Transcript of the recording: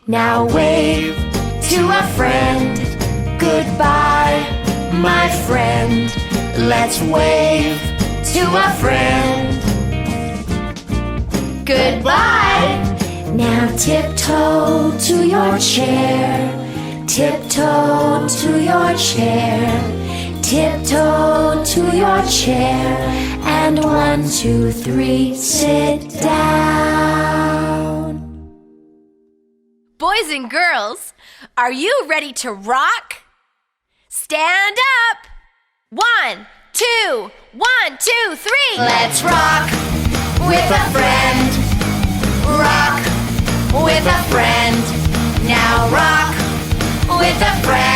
Now wave to a friend. Goodbye, my friend. Let's wave to a friend. Goodbye. Now tiptoe to your chair. Tiptoe to your chair. Tiptoe to your chair. And 1, 2, 3, sit down. Boys and girls, are you ready to rock? Stand up! 1, 2, 1, 2, 3. Let's rock with a friend. Rock with a friend. Now rock with a friend.